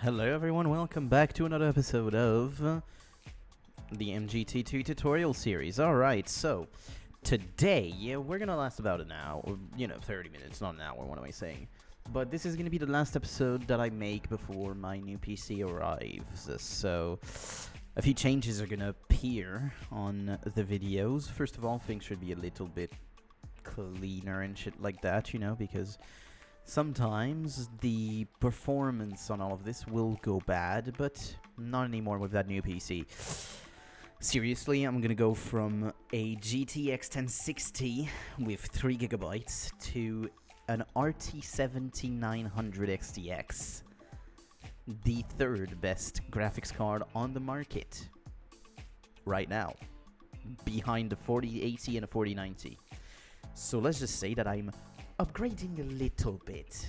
Hello everyone, welcome back to another episode of the MGT 2 tutorial series. Alright, so today we're gonna last about an hour, 30 minutes, not an hour, what am I saying? But this is gonna be the last episode that I make before my new PC arrives. So a few changes are gonna appear on the videos. First of all, things should be a little bit cleaner and shit like that, because sometimes the performance on all of this will go bad, but not anymore with that new PC. Seriously, I'm gonna go from a GTX 1060 with 3GB to an RT 7900 XTX, the third best graphics card on the market right now, behind the 4080 and the 4090. So let's just say that I'm upgrading a little bit.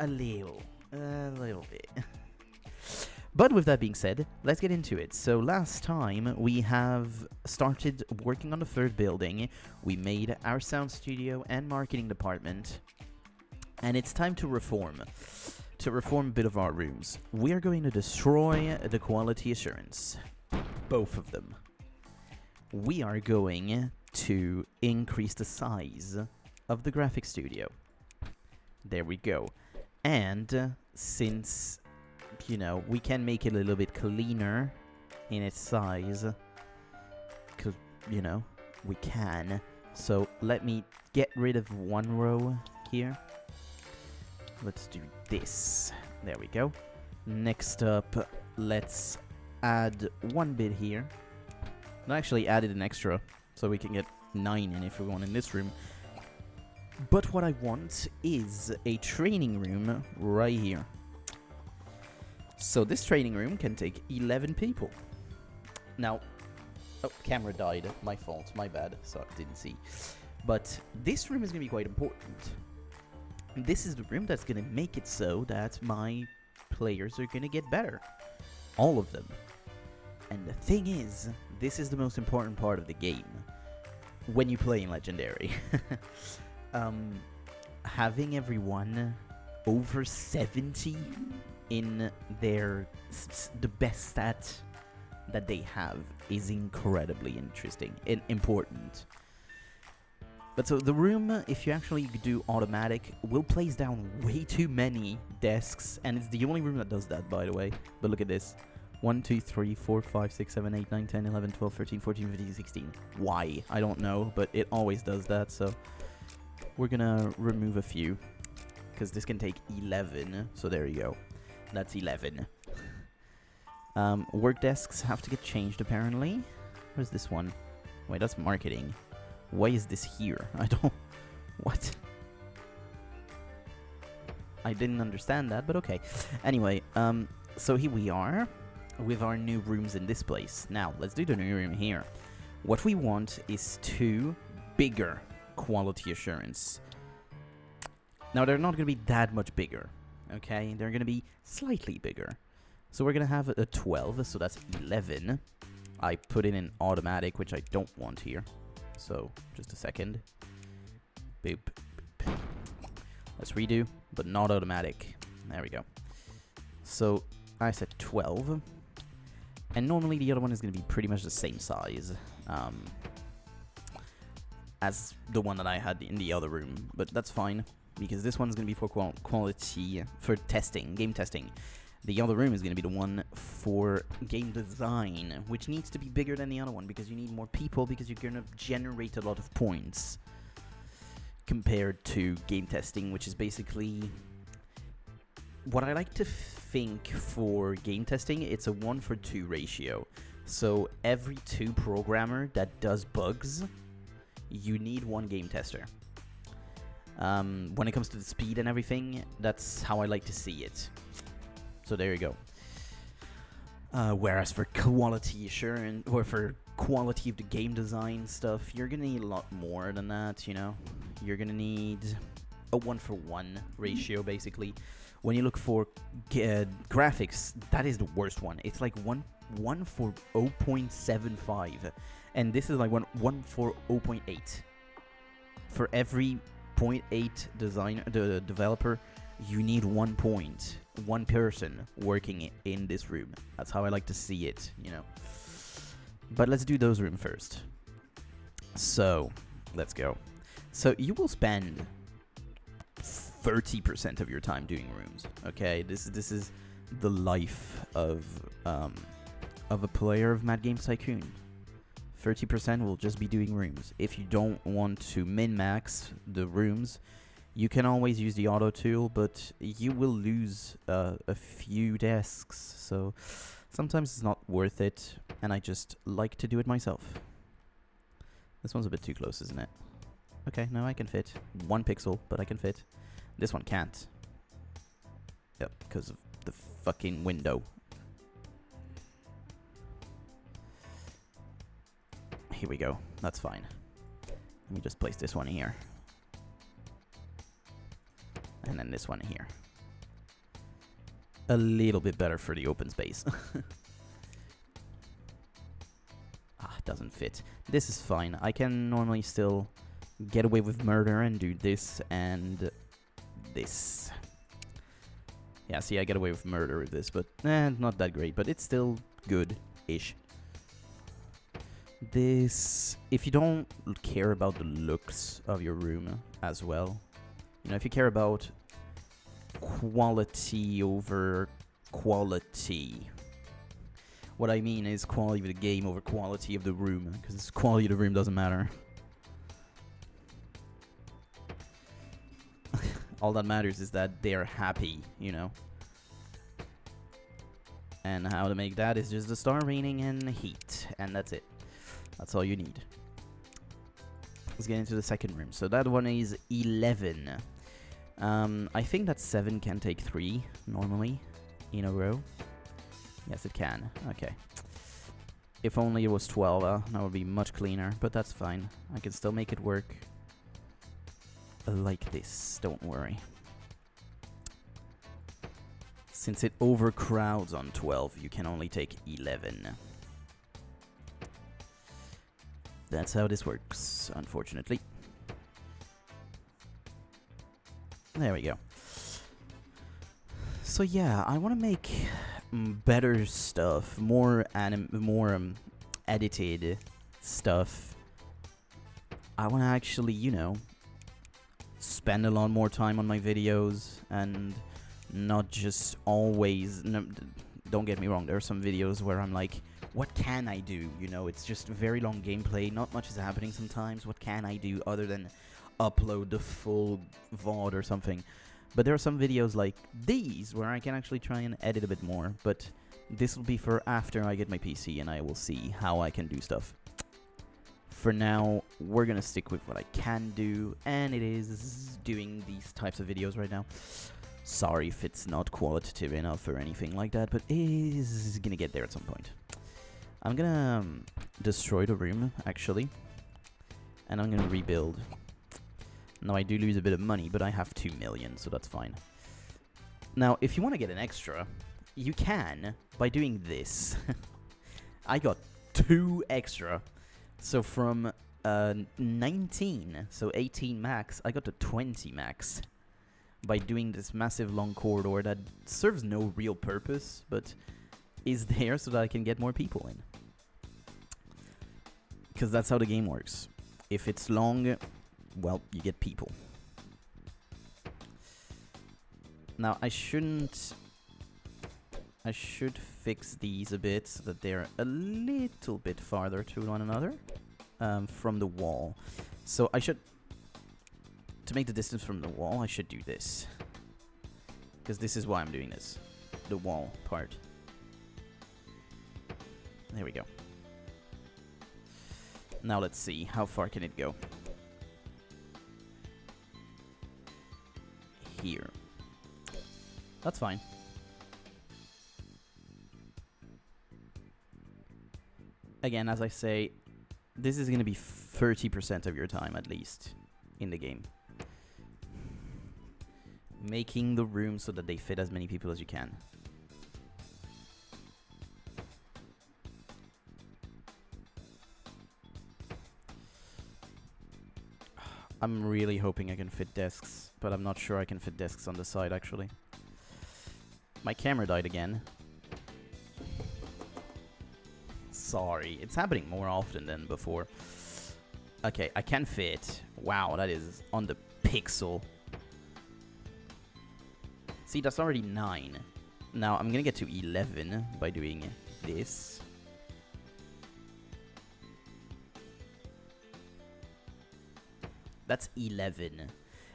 A little bit. But with that being said, let's get into it. So last time we have started working on the third building. We made our sound studio and marketing department. And it's time to reform. To reform a bit of our rooms. We are going to destroy the quality assurance. Both of them. We are going to increase the size of the graphics studio. There we go. And since, we can make it a little bit cleaner in its size, because, we can. So let me get rid of one row here. Let's do this. There we go. Next up, let's add one bit here. I actually added an extra, so we can get 9 in if we want in this room. But what I want is a training room right here. So this training room can take 11 people. Now, camera died. My fault. My bad. So I didn't see. But this room is going to be quite important. This is the room that's going to make it so that my players are going to get better. All of them. And the thing is, this is the most important part of the game when you play in Legendary. Having everyone over 70 in the best stat that they have is incredibly interesting and important. But so the room, if you actually do automatic, will place down way too many desks, and it's the only room that does that, by the way. But look at this. 1, 2, 3, 4, 5, 6, 7, 8, 9, 10, 11, 12, 13, 14, 15, 16. Why? I don't know, but it always does that, so we're gonna remove a few, because this can take 11, so there you go. That's 11. Work desks have to get changed, apparently. Where's this one? Wait, that's marketing. Why is this here? I don't... What? I didn't understand that, but okay. Anyway, so here we are with our new rooms in this place. Now, let's do the new room here. What we want is 2 bigger quality assurance. Now, they're not going to be that much bigger, okay? They're going to be slightly bigger. So we're going to have a 12, so that's 11. I put it in automatic, which I don't want here. So, just a second. Boop. Let's redo, but not automatic. There we go. So, I said 12. And normally the other one is going to be pretty much the same size as the one that I had in the other room. But that's fine, because this one's going to be for quality, for testing, game testing. The other room is going to be the one for game design, which needs to be bigger than the other one, because you need more people, because you're going to generate a lot of points compared to game testing, which is basically... What I like to think for game testing, it's a 1-for-2 ratio. So every 2 programmer that does bugs, you need 1 game tester. When it comes to the speed and everything, that's how I like to see it. So there you go. Whereas for quality assurance, or for quality of the game design stuff, you're gonna need a lot more than that, You're gonna need a 1-for-1 ratio, basically. When you look for graphics, that is the worst one. It's like 1 for 0.75, and this is like 1 for 0.8. For every 0.8 developer, you need 1 point one person working in this room. That's how I like to see it, you know. But let's do those rooms first. So, let's go. So you will spend 30% of your time doing rooms. Okay, this is the life of a player of Mad Games Tycoon. 30% will just be doing rooms. If you don't want to min-max the rooms, you can always use the auto tool, but you will lose a few desks. So sometimes it's not worth it, and I just like to do it myself. This one's a bit too close, isn't it? Okay, no, I can fit. 1 pixel, but I can fit. This one can't. Yep, because of the fucking window. Here we go. That's fine. Let me just place this one here. And then this one here. A little bit better for the open space. Doesn't fit. This is fine. I can normally still get away with murder and do this and this. Yeah, see, I get away with murder with this, but not that great, but it's still good-ish. This, if you don't care about the looks of your room as well, you know, if you care about quality over quality, what I mean is quality of the game over quality of the room, because quality of the room doesn't matter. All that matters is that they're happy, you know. And how to make that is just the star rating and heat, and that's it. That's all you need. Let's get into the second room. So that one is 11. I think that 7 can take 3 normally in a row. Yes, it can. Okay. If only it was 12, that would be much cleaner, but that's fine. I can still make it work like this, don't worry. Since it overcrowds on 12, you can only take 11. That's how this works, unfortunately. There we go. So yeah, I want to make better stuff, more edited stuff. I want to actually, you know, spend a lot more time on my videos and not just always. No, don't get me wrong, there are some videos where I'm like, what can I do? You know, it's just very long gameplay, not much is happening sometimes. What can I do other than upload the full VOD or something? But there are some videos like these where I can actually try and edit a bit more, but this will be for after I get my PC and I will see how I can do stuff. For now, we're gonna stick with what I can do, and it is doing these types of videos right now. Sorry if it's not qualitative enough or anything like that, but it is gonna get there at some point. I'm gonna destroy the room, actually, and I'm gonna rebuild. Now, I do lose a bit of money, but I have 2 million, so that's fine. Now, if you want to get an extra, you can by doing this. I got 2 extra. So from 19, so 18 max, I got to 20 max by doing this massive long corridor that serves no real purpose, but is there so that I can get more people in. Because that's how the game works. If it's long, well, you get people. Now, I should fix these a bit so that they're a little bit farther to one another from the wall. So I should, to make the distance from the wall, I should do this. Because this is why I'm doing this. The wall part. There we go. Now let's see, how far can it go? Here. That's fine. Again, as I say, this is going to be 30% of your time at least in the game. Making the room so that they fit as many people as you can. I'm really hoping I can fit desks, but I'm not sure I can fit desks on the side, actually. My camera died again. Sorry, it's happening more often than before. Okay, I can fit. Wow, that is on the pixel. See, that's already 9. Now, I'm gonna get to 11 by doing this. That's 11.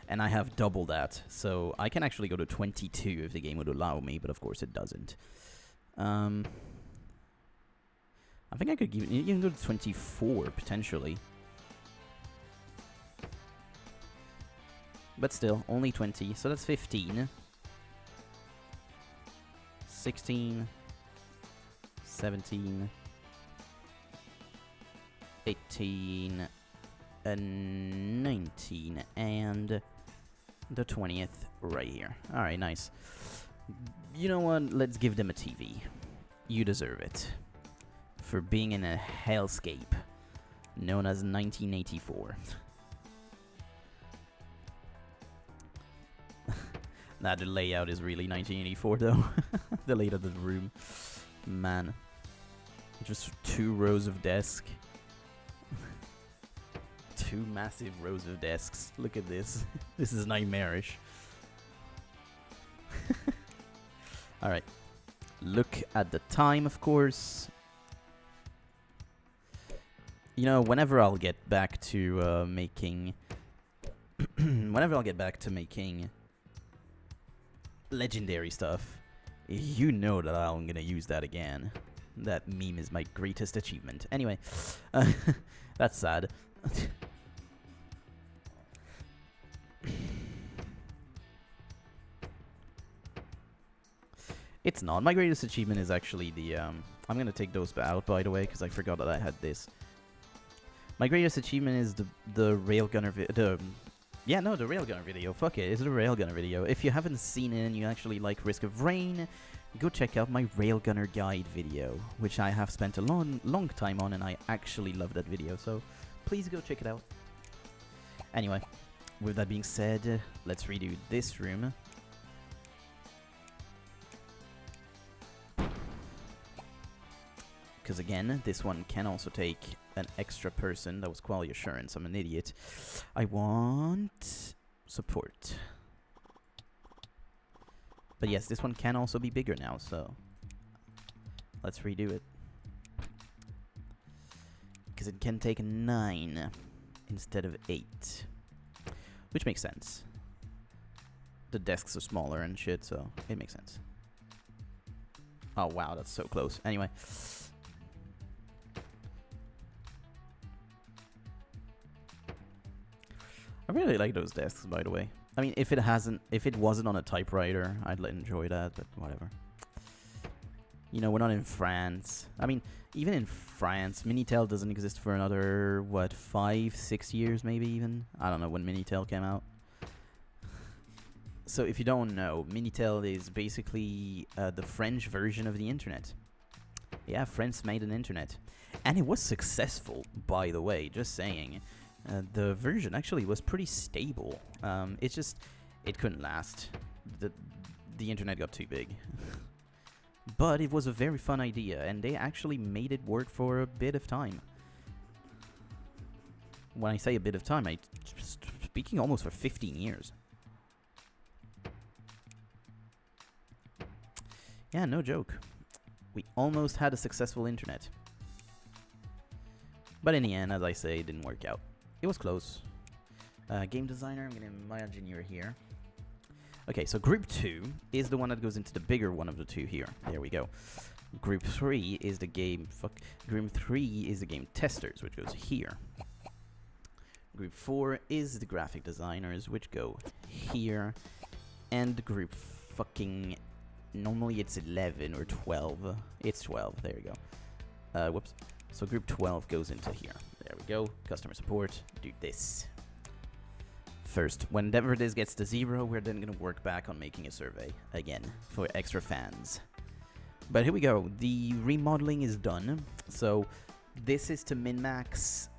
And I have double that. So I can actually go to 22 if the game would allow me, but of course it doesn't. I think I could even go to 24, potentially. But still, only 20, so that's 15. 16. 17. 18. And 19. And the 20th right here. Alright, nice. You know what? Let's give them a TV. You deserve it. For being in a hellscape known as 1984. Nah, the layout is really 1984 though. The layout of the room. Man. Just 2 rows of desks. 2 massive rows of desks. Look at this. This is nightmarish. Alright. Look at the time, of course. You know, whenever I'll get back to making... whenever I'll get back to making legendary stuff, you know that I'm gonna use that again. That meme is my greatest achievement. Anyway, that's sad. It's not. My greatest achievement is actually the, I'm gonna take those out, by the way, because I forgot that I had this. My greatest achievement is the railgunner the railgunner video. Fuck it, it's the railgunner video. If you haven't seen it and you actually like Risk of Rain, go check out my railgunner guide video, which I have spent a long time on, and I actually love that video, so please go check it out. Anyway, with that being said, let's redo this room. Because again, this one can also take an extra person. That was quality assurance. I'm an idiot. I want support. But yes, this one can also be bigger now, so let's redo it. Because it can take 9 instead of 8. Which makes sense. The desks are smaller and shit, so it makes sense. Oh wow, that's so close. Anyway. I really like those desks, by the way. I mean, if it wasn't on a typewriter, I'd enjoy that, but whatever. You know, we're not in France. I mean, even in France, Minitel doesn't exist for another, what, 5-6 years maybe even? I don't know when Minitel came out. So if you don't know, Minitel is basically the French version of the internet. Yeah, France made an internet. And it was successful, by the way, just saying. The version actually was pretty stable. It's just, it couldn't last. The internet got too big. But it was a very fun idea, and they actually made it work for a bit of time. When I say a bit of time, I'm speaking almost for 15 years. Yeah, no joke. We almost had a successful internet. But in the end, as I say, it didn't work out. It was close. Game designer, I'm going to imagine you're here. Okay, so group 2 is the one that goes into the bigger one of the two here. There we go. Group 3 is the game... Group 3 is the game testers, which goes here. Group 4 is the graphic designers, which go here. And group fucking... Normally it's 11 or 12. It's 12. There you go. Whoops. So group 12 goes into here. There we go. Customer support. Do this. First, whenever this gets to 0, we're then going to work back on making a survey again for extra fans. But here we go. The remodeling is done. So this is to min-max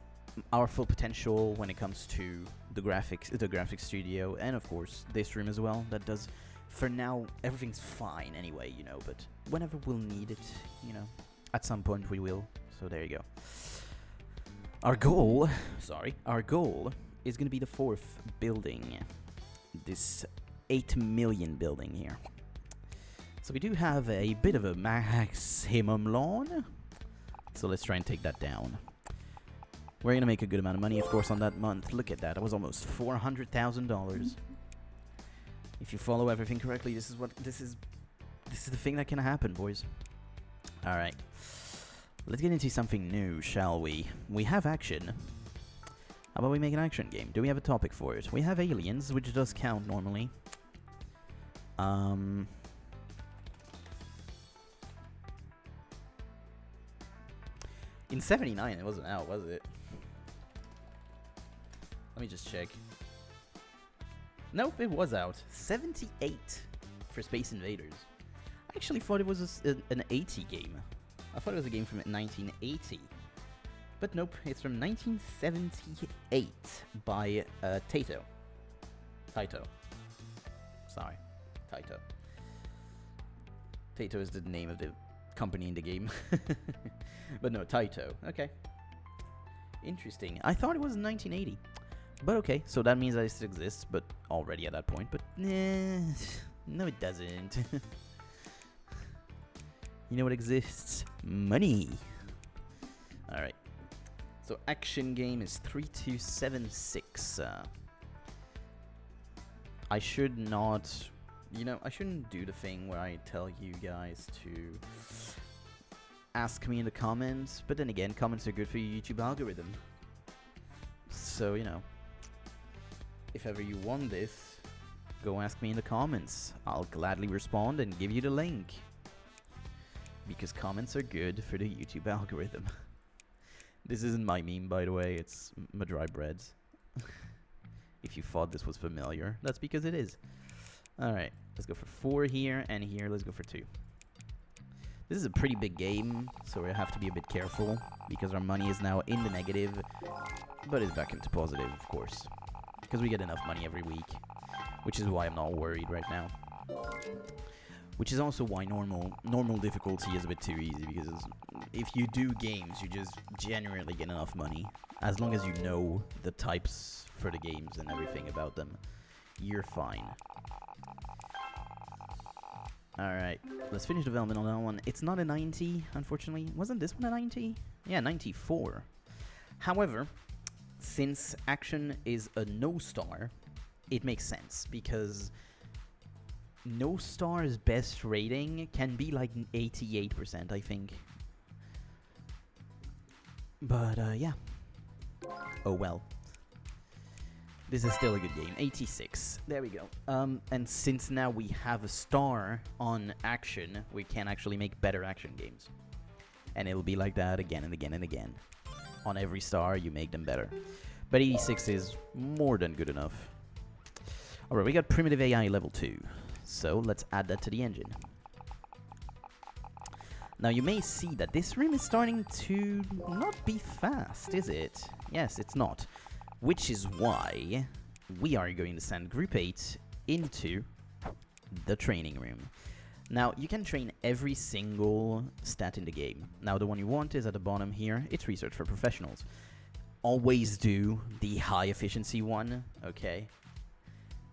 our full potential when it comes to the graphics studio, and of course this room as well that does For now, everything's fine anyway, you know, but whenever we'll need it, you know, at some point we will. So there you go. Our goal is going to be the 4th building. This 8 million building here. So we do have a bit of a maximum lawn. So let's try and take that down. We're going to make a good amount of money, of course, on that month. Look at that. That was almost $400,000. If you follow everything correctly, this is the thing that can happen, boys. All right. Let's get into something new, shall we? We have action. How about we make an action game? Do we have a topic for it? We have aliens, which does count normally. In 79, it wasn't out, was it? Let me just check. Nope, it was out. 78 for Space Invaders. I actually thought it was an 80 game. I thought it was a game from 1980. But nope, it's from 1978 by Taito. Sorry, Taito. Taito is the name of the company in the game. But no, Taito. Okay. Interesting. I thought it was 1980. But okay, so that means that it exists, but already at that point. But no, it doesn't. You know what exists? Money. Alright. So action game is 3276. I should not... You know, I shouldn't do the thing where I tell you guys to ask me in the comments. But then again, comments are good for your YouTube algorithm. So, you know, if ever you want this, go ask me in the comments. I'll gladly respond and give you the link. Because comments are good for the YouTube algorithm. This isn't my meme, by the way. It's my dry breads. If you thought this was familiar, that's because it is. Alright, let's go for 4 here, and here, let's go for 2. This is a pretty big game, so we have to be a bit careful, because our money is now in the negative, but it's back into positive, of course. Because we get enough money every week, which is why I'm not worried right now. Which is also why normal difficulty is a bit too easy, because if you do games, you just generally get enough money. As long as you know the types for the games and everything about them, you're fine. Alright, let's finish development on that one. It's not a 90, unfortunately. Wasn't this one a 90? Yeah, 94. However, since action is a no star, it makes sense, because no star's best rating can be like 88%, I think. But, yeah. Oh well. This is still a good game. 86. There we go. And since now we have a star on action, we can actually make better action games. And it'll be like that again and again and again. On every star, you make them better. But 86 is more than good enough. Alright, we got Primitive AI level 2. So let's add that to the engine. Now you may see that this room is starting to not be fast, is it? Yes, it's not. Which is why we are going to send Group 8 into the training room. Now, you can train every single stat in the game. Now, the one you want is at the bottom here. It's Research for Professionals. Always do the high efficiency one, okay?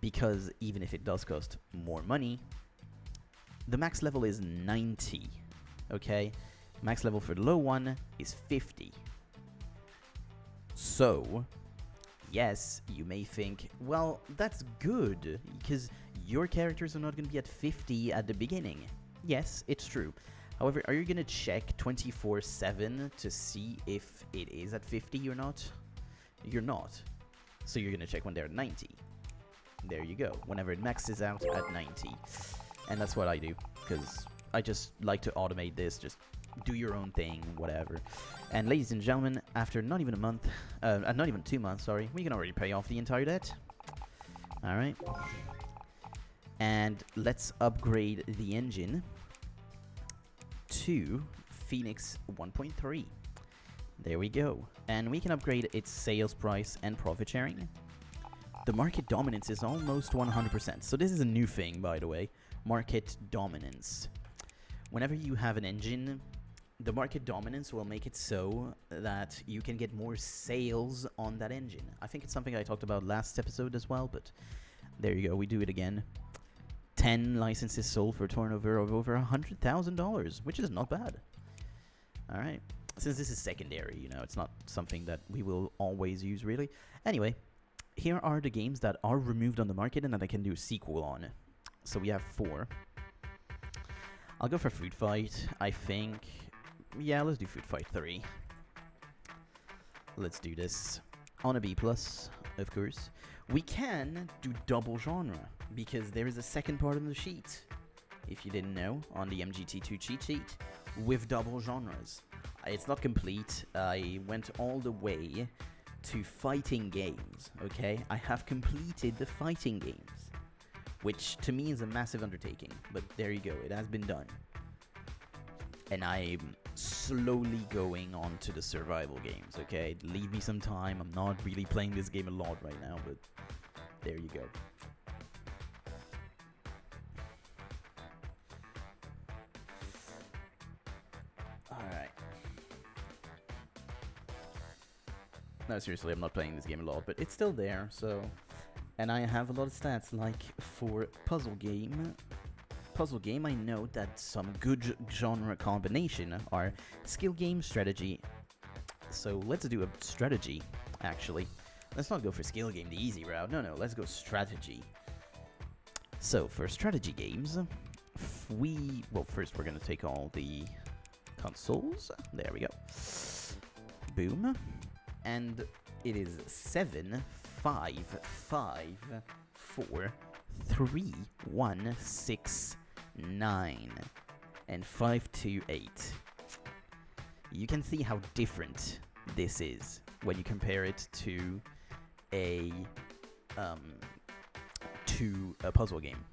Because even if it does cost more money, the max level is 90, okay? Max level for the low one is 50. So, yes, you may think, well, that's good, because your characters are not going to be at 50 at the beginning. Yes, it's true. However, are you going to check 24/7 to see if it is at 50 or not? You're not. So you're going to check when they're at 90. There you go. Whenever it maxes out at 90. And that's what I do, because I just like to automate this, just do your own thing, whatever. And ladies and gentlemen, after not even a month, not even 2 months, sorry, we can already pay off the entire debt. Alright. And let's upgrade the engine to Phoenix 1.3. There we go. And we can upgrade its sales price and profit sharing. the market dominance is almost 100%. So this is a new thing, by the way. Market dominance. Whenever you have an engine, the market dominance will make it so that you can get more sales on that engine. I think it's something I talked about last episode as well, but there you go, we do it again. 10 licenses sold for a turnover of over $100,000, which is not bad. Alright, since this is secondary, you know, it's not something that we will always use, really. Anyway, here are the games that are removed on the market and that I can do a sequel on. So we have 4. I'll go for Food Fight, I think. Yeah, let's do Food Fight 3. Let's do this. On a B+, of course. We can do double genre, because there is a second part of the sheet, if you didn't know, on the MGT2 cheat sheet, with double genres. It's not complete. I went all the way to fighting games, okay? I have completed the fighting games, which to me is a massive undertaking, but there you go, it has been done. And I'm slowly going on to the survival games, okay? Leave me some time. I'm not really playing this game a lot right now, but there you go. Alright. No, seriously, I'm not playing this game a lot, but it's still there, so... And I have a lot of stats, like for puzzle game, I know that some good genre combination are skill game, strategy. So let's do a strategy, actually. Let's not go for skill game, the easy route. No, let's go strategy. So for strategy games, well, first we're gonna take all the consoles. There we go. Boom. And it is 7, 5, 5, 4, 3, 1, 6, 9, and 5, 2, 8. You can see how different this is when you compare it to a puzzle game.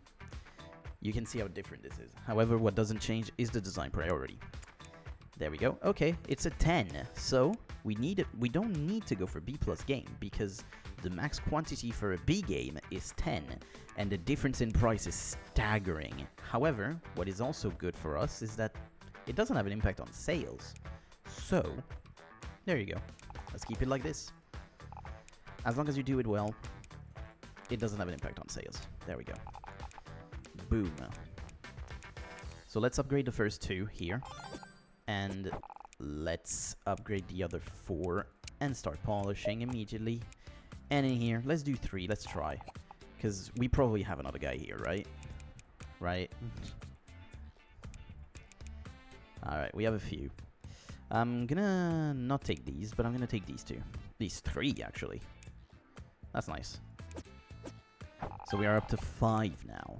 You can see how different this is. However, what doesn't change is the design priority. There we go. Okay, it's a 10. So we don't need to go for B+ game, because the max quantity for a B game is 10, and the difference in price is staggering. However, what is also good for us is that it doesn't have an impact on sales. So, there you go. Let's keep it like this. As long as you do it well, it doesn't have an impact on sales. There we go. Boom. So let's upgrade the first 2 here. And let's upgrade the other 4 and start polishing immediately. And in here, let's do 3. Let's try. Because we probably have another guy here, right? Right? Alright, we have a few. I'm gonna not take these, but I'm gonna take these 2. These 3, actually. That's nice. So we are up to 5 now.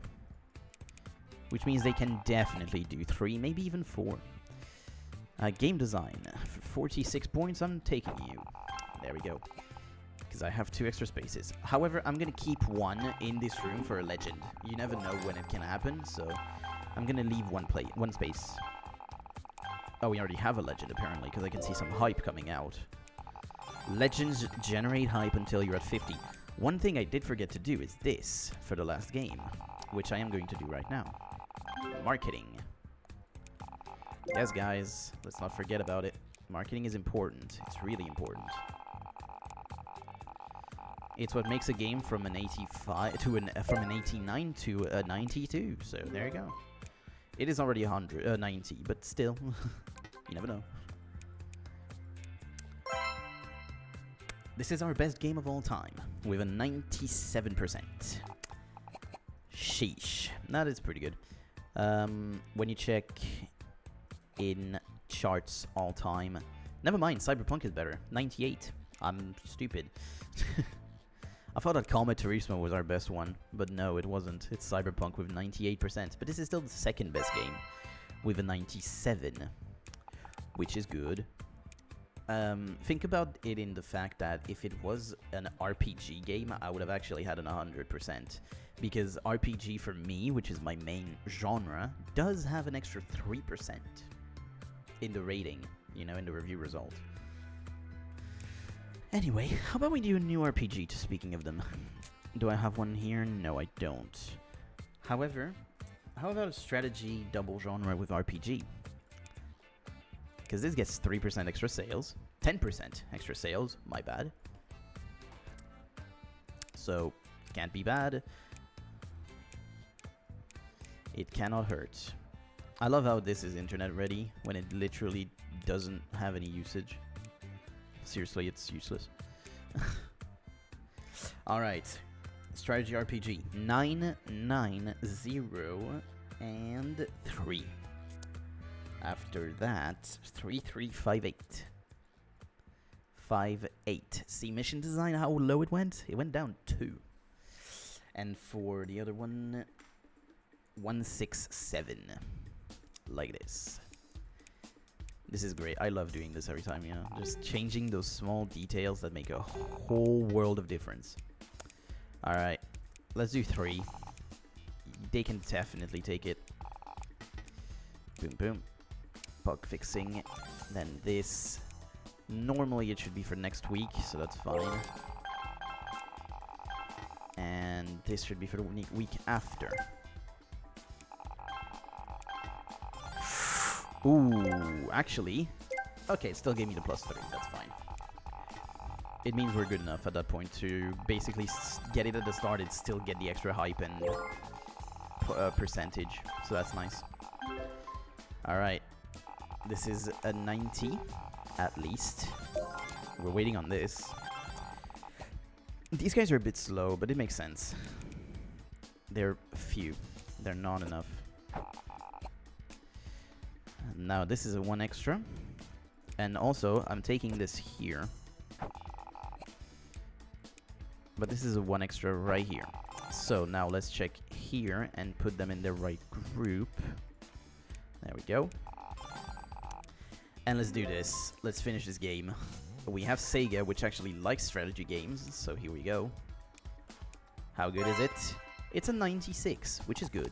Which means they can definitely do 3, maybe even 4. Game design. For 46 points, I'm taking you. There we go. Because I have 2 extra spaces. However, I'm going to keep 1 in this room for a legend. You never know when it can happen, so I'm going to leave 1 space. Oh, we already have a legend, apparently, because I can see some hype coming out. Legends generate hype until you're at 50. One thing I did forget to do is this for the last game, which I am going to do right now. Marketing. Yes, guys, let's not forget about it. Marketing is important. It's really important. It's what makes a game from an 85 to from an 89 to a 92. So there you go. It is already 90, but still, you never know. This is our best game of all time, with a 97%. Sheesh, that is pretty good. When you check in charts all time, never mind, Cyberpunk is better. 98. I'm stupid. I thought that Calma Turismo was our best one, but no, it wasn't. It's Cyberpunk with 98%. But this is still the second best game, with a 97, which is good. Think about it in the fact that if it was an RPG game, I would have actually had an 100%. Because RPG for me, which is my main genre, does have an extra 3% in the rating, you know, in the review result. Anyway, how about we do a new RPG, speaking of them? Do I have one here? No, I don't. However, how about a strategy double genre with RPG? Because this gets 3% extra sales, 10% extra sales, my bad. So, can't be bad. It cannot hurt. I love how this is internet ready when it literally doesn't have any usage. Seriously, it's useless. Alright. Strategy RPG. 9, 9, 0, and 3. After that, 3, 3, 5, 8. 5, 8. See, mission design, how low it went? It went down 2. And for the other one, 1, 6, 7. Like this. This is great. I love doing this every time, you know. Just changing those small details that make a whole world of difference. Alright. Let's do 3. They can definitely take it. Boom, boom. Bug fixing. Then this. Normally it should be for next week, so that's fine. And this should be for the week after. Ooh, actually. Okay, it still gave me the +3, that's fine. It means we're good enough at that point to basically get it at the start and still get the extra hype and percentage, so that's nice. Alright, this is a 90, at least. We're waiting on this. These guys are a bit slow, but it makes sense. They're few. They're not enough. Now this is a 1 extra. And also, I'm taking this here. But this is a 1 extra right here. So now let's check here and put them in the right group. There we go. And let's do this. Let's finish this game. We have Sega, which actually likes strategy games, so here we go. How good is it? It's a 96, which is good.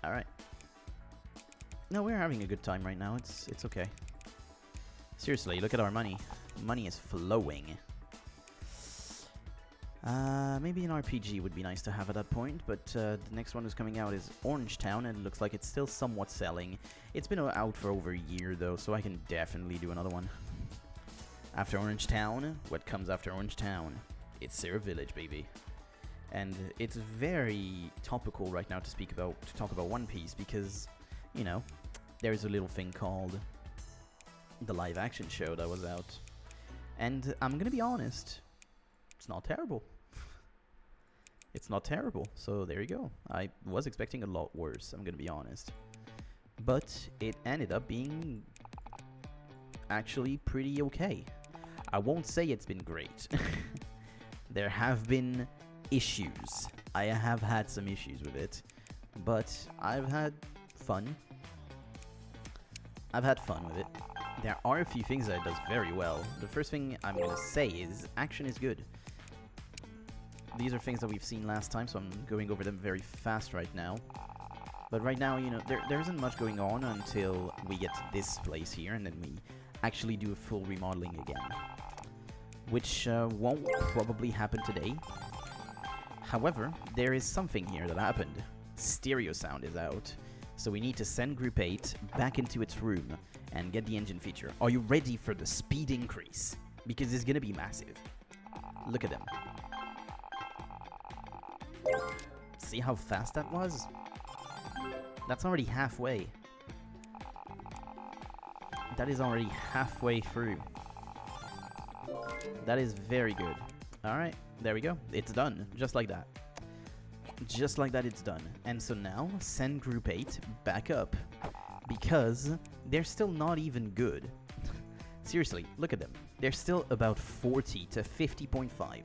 Alright. No, we're having a good time right now. It's okay. Seriously, look at our money. Money is flowing. Maybe an RPG would be nice to have at that point, but the next one who's coming out is Orange Town, and it looks like it's still somewhat selling. It's been out for over a year, though, so I can definitely do another one. After Orange Town, what comes after Orange Town? It's Sarah Village, baby. And it's very topical right now to talk about One Piece, because, you know, there's a little thing called the live action show that was out. And I'm gonna be honest, it's not terrible. It's not terrible, so there you go. I was expecting a lot worse, I'm gonna be honest. But it ended up being actually pretty okay. I won't say it's been great. There have been issues. I have had some issues with it, but I've had fun. I've had fun with it. There are a few things that it does very well. The first thing I'm gonna say is action is good. These are things that we've seen last time, so I'm going over them very fast right now. But right now, you know, there isn't much going on until we get to this place here, and then we actually do a full remodeling again. Which won't probably happen today. However, there is something here that happened. Stereo sound is out. So we need to send Group 8 back into its room and get the engine feature. Are you ready for the speed increase? Because it's gonna be massive. Look at them. See how fast that was? That's already halfway. That is already halfway through. That is very good. Alright, there we go. It's done. Just like that. Just like that, it's done. And so now, send Group 8 back up. Because they're still not even good. Seriously, look at them. They're still about 40 to 50.5.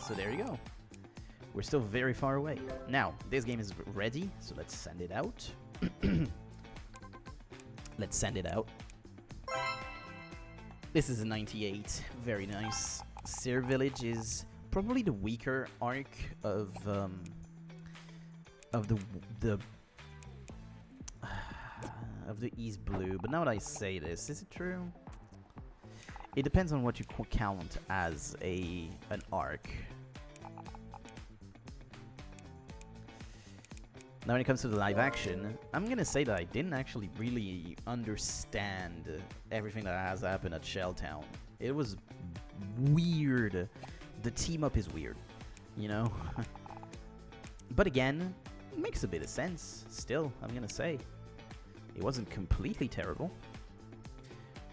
So there you go. We're still very far away. Now, this game is ready, so let's send it out. Let's send it out. This is a 98. Very nice. Sear Village is probably the weaker arc of the East Blue. But now that I say this, is it true? it depends on what you count as an arc. Now when it comes to the live action, I'm gonna say that I didn't actually really understand everything that has happened at Shelltown. It was weird. The team up is weird, you know? But again, it makes a bit of sense. Still, I'm gonna say. It wasn't completely terrible.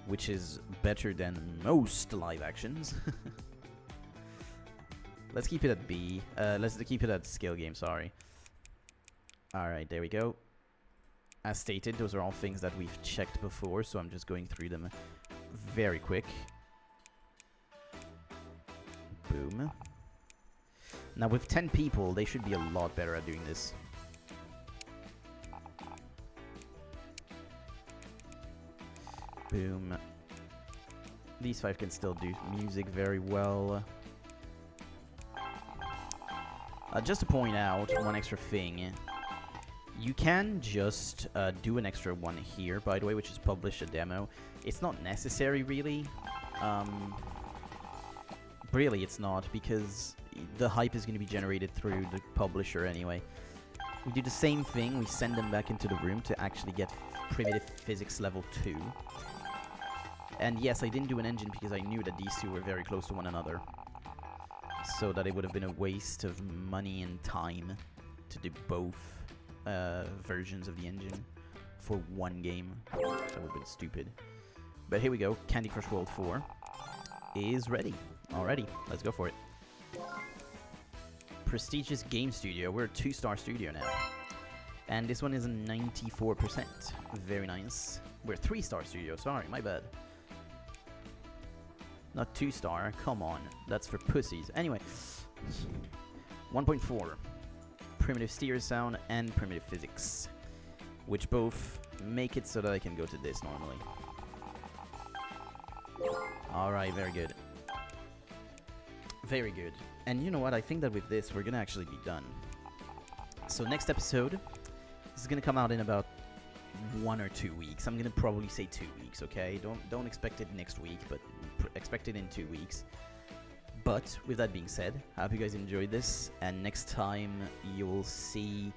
Which is better than most live actions. Let's keep it at B. Let's keep it at skill game, sorry. Alright, there we go. As stated, those are all things that we've checked before, so I'm just going through them very quick. Boom. Now with 10 people, they should be a lot better at doing this. Boom. These 5 can still do music very well. Just to point out one extra thing. You can just do an extra one here, by the way, which is publish a demo. It's not necessary, really. Really, it's not, because the hype is going to be generated through the publisher anyway. We do the same thing. We send them back into the room to actually get primitive physics level 2. And yes, I didn't do an engine because I knew that these two were very close to one another. So that it would have been a waste of money and time to do both versions of the engine for one game. That would have been stupid. But here we go. Candy Crush World 4 is ready. Alrighty, let's go for it. Prestigious Game Studio. We're a 2-star studio now. And this one is a 94%. Very nice. We're a 3-star studio. Sorry, my bad. Not 2-star. Come on. That's for pussies. Anyway. 1.4. Primitive steer sound and primitive physics. Which both make it so that I can go to this normally. Alright, very good. Very good. And you know what? I think that with this, we're gonna actually be done. So next episode, this is gonna come out in about 1 or 2 weeks. I'm gonna probably say 2 weeks, okay? Don't expect it next week, but expect it in 2 weeks. But with that being said, I hope you guys enjoyed this, and next time you'll see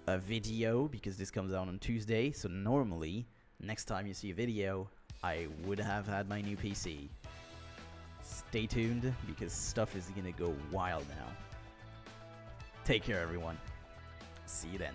a video, because this comes out on Tuesday, so normally, next time you see a video, I would have had my new PC. Stay tuned, because stuff is gonna go wild now. Take care, everyone. See you then.